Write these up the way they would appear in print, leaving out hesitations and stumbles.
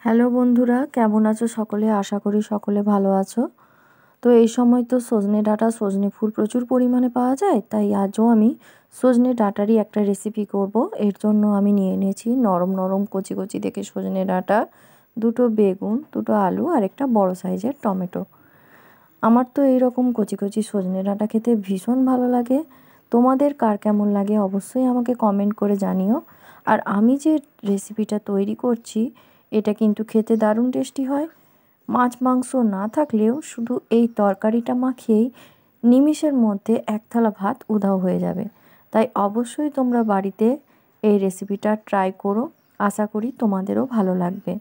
Hello বন্ধুরা, কেমন আছো সকলে? আশা করি সকলে ভালো আছো। তো এই সময় তো সজনে ডাঁটা সজনে ফুল প্রচুর পরিমাণে পাওয়া যায়, তাই আজও আমি সজনে ডাঁটারই একটা রেসিপি করব। এর জন্য আমি নিয়ে নিয়েছি নরম নরম কচি কচি দেখে সজনে ডাঁটা, দুটো বেগুন, দুটো আলু আর একটা বড় সাইজের টমেটো। আমার তো এইরকম কচি কচি সজনে ডাঁটা খেতে ভীষণ ভালো লাগে। তোমাদের কার কেমন লাগে অবশ্যই আমাকে কমেন্ট করে জানিও। আর আমি যে রেসিপিটা তৈরি করছি এটা কিন্তু খেতে দারুণ টেস্টি হয়। মাছ মাংস না থাকলেও শুধু এই তরকারিটা মাখিয়েই নিমিষের মধ্যে এক থালা ভাত উধাও হয়ে যাবে। তাই অবশ্যই তোমরা বাড়িতে এই রেসিপিটা ট্রাই করো, আশা করি তোমাদেরও ভালো লাগবে।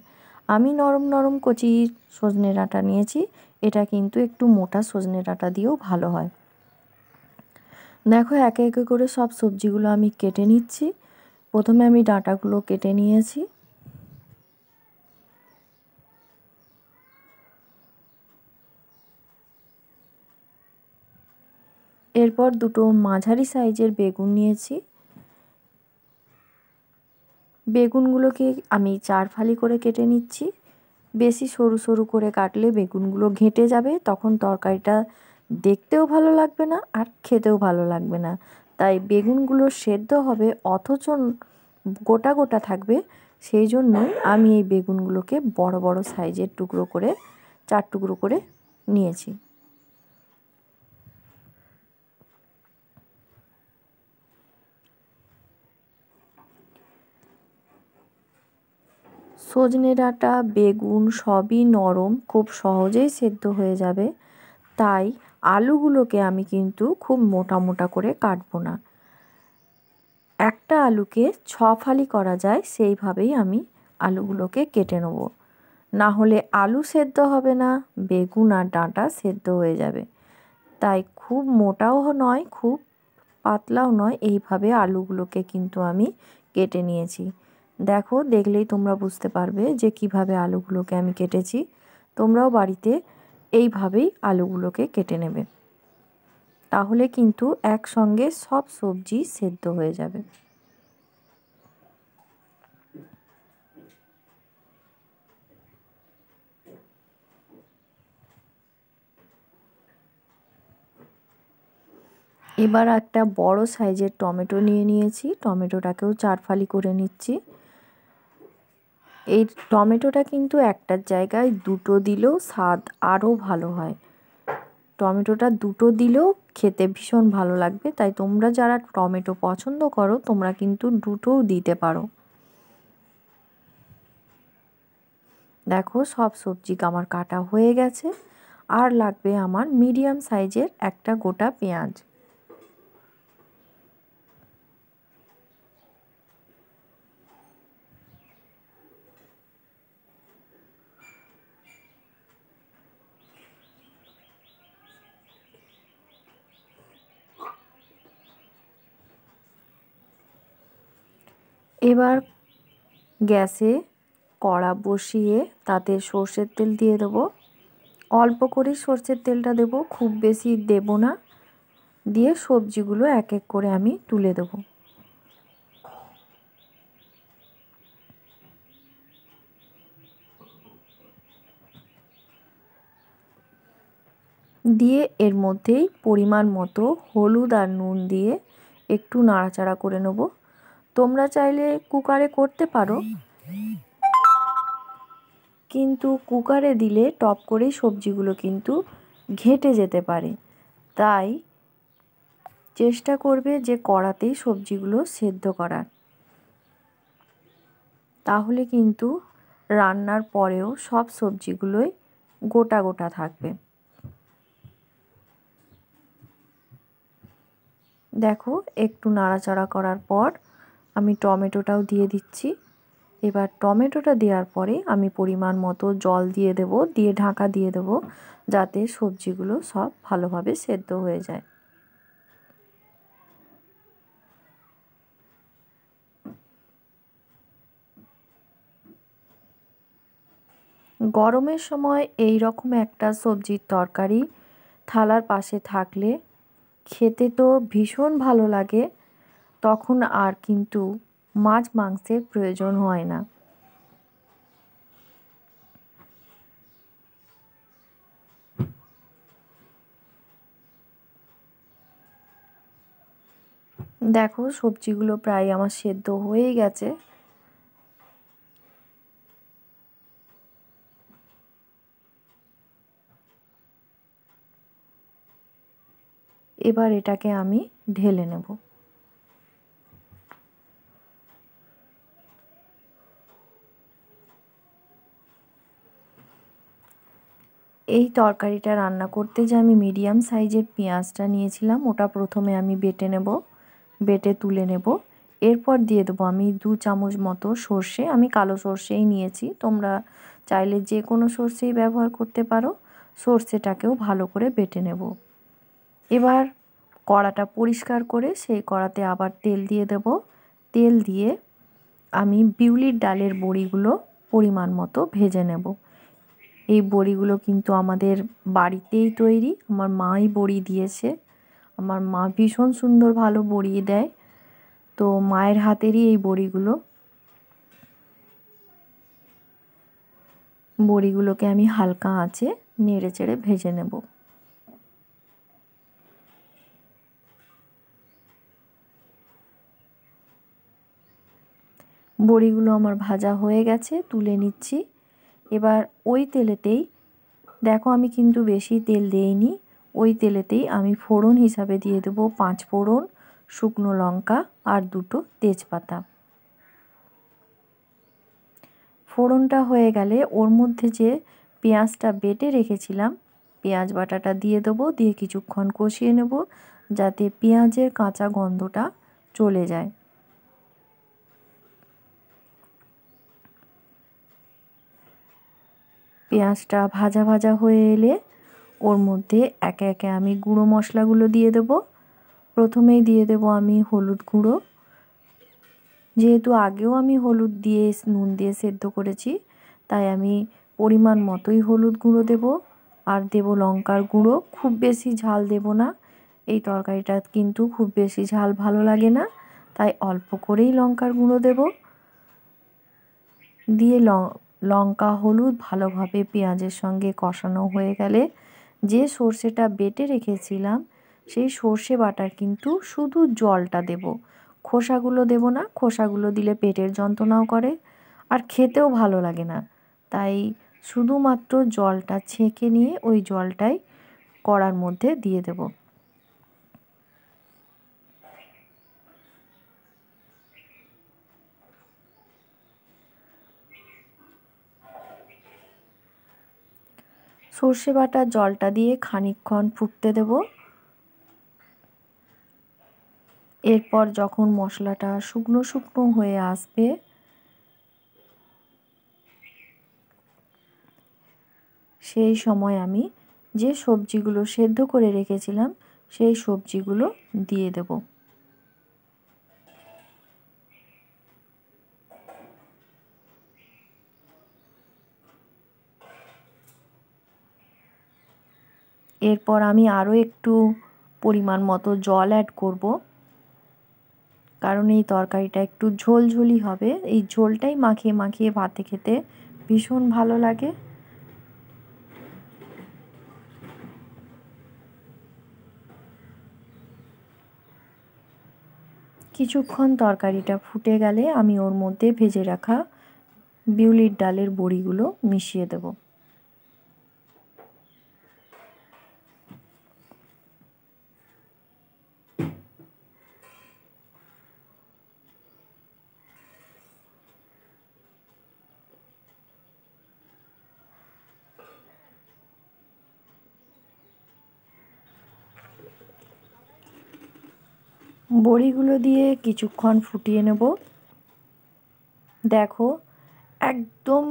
আমি নরম নরম কচি সজনে ডাঁটা নিয়েছি, এটা কিন্তু একটু মোটা সজনে ডাঁটা দিয়েও ভালো হয়। দেখো একে একে করে সব সবজিগুলো আমি কেটে নিচ্ছি। প্রথমে আমি ডাঁটাগুলো কেটে নিয়েছি। এরপর দুটো মাঝারি সাইজের বেগুন নিয়েছি। বেগুনগুলোকে আমি 4 ফালি করে কেটে নিচ্ছি। বেশি সরু সরু করে কাটলে বেগুনগুলো ঘেঁটে যাবে, তখন তরকারিটা দেখতেও ভালো লাগবে না আর খেতেও ভালো লাগবে না। তাই বেগুনগুলো সেদ্ধ হবে অথচ গোটা গোটা থাকবে, সেই জন্যই আমি এই বেগুনগুলোকে বড় বড় সাইজের টুকরো করে 4 টুকরো করে নিয়েছি। সজনে ডাঁটা বেগুন সবই নরম, খুব সহজেই সেদ্ধ হয়ে যাবে। তাই আলুগুলোকে আমি কিন্তু খুব মোটা মোটা করে কাটবো না। একটা আলুকে 6 ফালি করা যায় সেইভাবেই আমি আলুগুলোকে কেটে নেব। না হলে আলু সেদ্ধ হবে না, বেগুন আর ডাঁটা সেদ্ধ হয়ে যাবে। তাই খুব মোটাও নয় খুব পাতলাও নয়, এইভাবে আলুগুলোকে কিন্তু আমি কেটে নিয়েছি। দেখো, দেখলেই তোমরা বুঝতে পারবে যে কিভাবে আলুগুলোকে আমি কেটেছি। তোমরাও বাড়িতে এইভাবেই আলুগুলোকে কেটে নেবে, তাহলে কিন্তু একসঙ্গে সব সবজি সেদ্ধ হয়ে যাবে। এবার একটা বড় সাইজের টমেটো নিয়ে নিয়েছি, টমেটোটাকেও 4 ফালি করে নিচ্ছি। এই টমেটোটা কিন্তু একটার জায়গায় দুটো দিলেও স্বাদ আরও ভালো হয়। টমেটোটা দুটো দিলেও খেতে ভীষণ ভালো লাগবে, তাই তোমরা যারা টমেটো পছন্দ করো তোমরা কিন্তু দুটোও দিতে পারো। দেখো সব সবজি আমার কাটা হয়ে গেছে। আর লাগবে আমার মিডিয়াম সাইজের একটা গোটা পেঁয়াজ। এবার গ্যাসে কড়া বসিয়ে তাতে সর্ষের তেল দিয়ে দেবো। অল্প করে সর্ষের তেলটা দেবো, খুব বেশি দেব না। দিয়ে সবজিগুলো এক এক করে আমি তুলে দেবো। দিয়ে এর মধ্যেই পরিমাণ মতো হলুদ আর নুন দিয়ে একটু নাড়াচাড়া করে নেব। তোমরা চাইলে কুকারে করতে পারো, কিন্তু কুকারে দিলে টপ করেই সবজিগুলো কিন্তু ঘেঁটে যেতে পারে। তাই চেষ্টা করবে যে কড়াতেই সবজিগুলো সেদ্ধ করার, তাহলে কিন্তু রান্নার পরেও সব সবজিগুলোই গোটা গোটা থাকবে। দেখো একটু নাড়াচাড়া করার পর আমি টমেটোটাও দিয়ে দিচ্ছি। এবার টমেটোটা দেওয়ার পরে আমি পরিমাণ মতো জল দিয়ে দেব, দিয়ে ঢাকা দিয়ে দেব, যাতে সবজিগুলো সব ভালোভাবে সেদ্ধ হয়ে যায়। গরমের সময় এই রকম একটা সবজির তরকারি থালার পাশে থাকলে খেতে তো ভীষণ ভালো লাগে, তখন আর কিন্তু মাছ মাংসের প্রয়োজন হয় না। দেখো সবজিগুলো প্রায় আমার সেদ্ধ হয়ে গেছে। এবার এটাকে আমি ঢেলে নেব। এই তরকারিটা রান্না করতে যে আমি মিডিয়াম সাইজের পেঁয়াজটা নিয়েছিলাম, ওটা প্রথমে আমি বেটে নেব, বেটে তুলে নেব। এরপর দিয়ে দেবো আমি 2 চামচ মতো সর্ষে, আমি কালো সর্ষেই নিয়েছি, তোমরা চাইলে যে কোনো সর্ষেই ব্যবহার করতে পারো। সর্ষেটাকেও ভালো করে বেটে নেব। এবার কড়াটা পরিষ্কার করে সেই কড়াতে আবার তেল দিয়ে দেব। তেল দিয়ে আমি বিউলির ডালের বড়িগুলো পরিমাণ মতো ভেজে নেব। এই বড়িগুলো কিন্তু আমাদের বাড়িতেই তৈরি, আমার মাই বড়ি দিয়েছে। আমার মা ভীষণ সুন্দর ভালো বড়ি দেয়, তো মায়ের হাতেরই এই বড়িগুলোকে আমি হালকা আঁচে নেড়ে চেড়ে ভেজে নেব। বড়িগুলো আমার ভাজা হয়ে গেছে, তুলে নিচ্ছি। এবার ওই তেলেতেই দেখো আমি কিন্তু বেশি তেল দেইনি, ওই তেলেতেই আমি ফোড়ন হিসাবে দিয়ে দেবো 5 ফোড়ন, শুকনো লঙ্কা আর 2টো তেজপাতা। ফোড়নটা হয়ে গেলে ওর মধ্যে যে পেঁয়াজটা বেটে রেখেছিলাম, পেঁয়াজ বাটাটা দিয়ে দেবো, দিয়ে কিছুক্ষণ কষিয়ে নেব যাতে পেঁয়াজের কাঁচা গন্ধটা চলে যায়। পেঁয়াজটা ভাজা ভাজা হয়ে এলে ওর মধ্যে একে একে আমি গুঁড়ো মশলাগুলো দিয়ে দেব। প্রথমেই দিয়ে দেব আমি হলুদ গুঁড়ো, যেহেতু আগেও আমি হলুদ দিয়ে নুন দিয়ে সেদ্ধ করেছি, তাই আমি পরিমাণ মতোই হলুদ গুঁড়ো দেব। আর দেব লঙ্কার গুঁড়ো, খুব বেশি ঝাল দেব না, এই তরকারিটা কিন্তু খুব বেশি ঝাল ভালো লাগে না, তাই অল্প করেই লঙ্কার গুঁড়ো দেব। দিয়ে লঙ্কা হলুদ ভালোভাবে পেঁয়াজের সঙ্গে কষানো হয়ে গেলে যে সর্ষেটা বেটে রেখেছিলাম সেই সর্ষে বাটার কিন্তু শুধু জলটা দেব, খোসাগুলো দেব না, খোসাগুলো দিলে পেটের যন্ত্রণাও করে আর খেতেও ভালো লাগে না, তাই শুধুমাত্র জলটা ছেঁকে নিয়ে ওই জলটাই কড়ার মধ্যে দিয়ে দেব। সর্ষে বাটার জলটা দিয়ে খানিকক্ষণ ফুটতে দেব। এরপর যখন মশলাটা শুকনো শুকনো হয়ে আসবে, সেই সময় আমি যে সবজিগুলো সেদ্ধ করে রেখেছিলাম সেই সবজিগুলো দিয়ে দেব। এরপর আমি আরও একটু পরিমাণ মতো জল অ্যাড করব, কারণ এই তরকারিটা একটু ঝোলঝোলি হবে, এই ঝোলটাই মাখিয়ে মাখিয়ে ভাতে খেতে ভীষণ ভালো লাগে। কিছুক্ষণ তরকারিটা ফুটে গেলে আমি ওর মধ্যে ভেজে রাখা বিউলির ডালের বড়িগুলো মিশিয়ে দেব। বড়িগুলো দিয়ে কিছুক্ষণ ফুটিয়ে নেব। দেখো একদম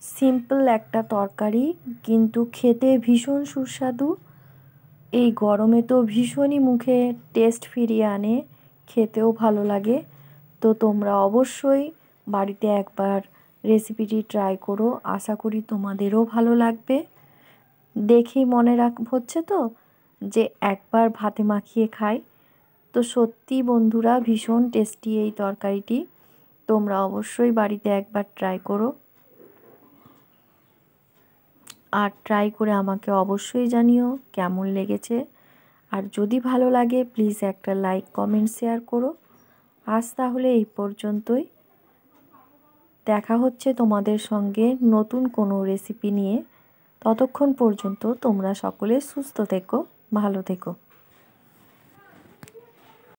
সিম্পল একটা তরকারি, কিন্তু খেতে ভীষণ সুস্বাদু। এই গরমে তো ভীষণই মুখে টেস্ট ফিরিয়ে আনে, খেতেও ভালো লাগে। তো তোমরা অবশ্যই বাড়িতে একবার রেসিপিটি ট্রাই করো, আশা করি তোমাদেরও ভালো লাগবে। দেখেই মনে হচ্ছে তো যে একবার ভাতে মাখিয়ে খাই। তো সত্যি বন্ধুরা ভীষণ টেস্টি এই তরকারিটি, তোমরা অবশ্যই বাড়িতে একবার ট্রাই করো। আর ট্রাই করে আমাকে অবশ্যই জানিও কেমন লেগেছে। আর যদি ভালো লাগে প্লিজ একটা লাইক কমেন্ট শেয়ার করো। আজ তাহলে এই পর্যন্তই। দেখা হচ্ছে তোমাদের সঙ্গে নতুন কোনো রেসিপি নিয়ে। ততক্ষণ পর্যন্ত তোমরা সকলে সুস্থ থেকো, ভালো থেকো।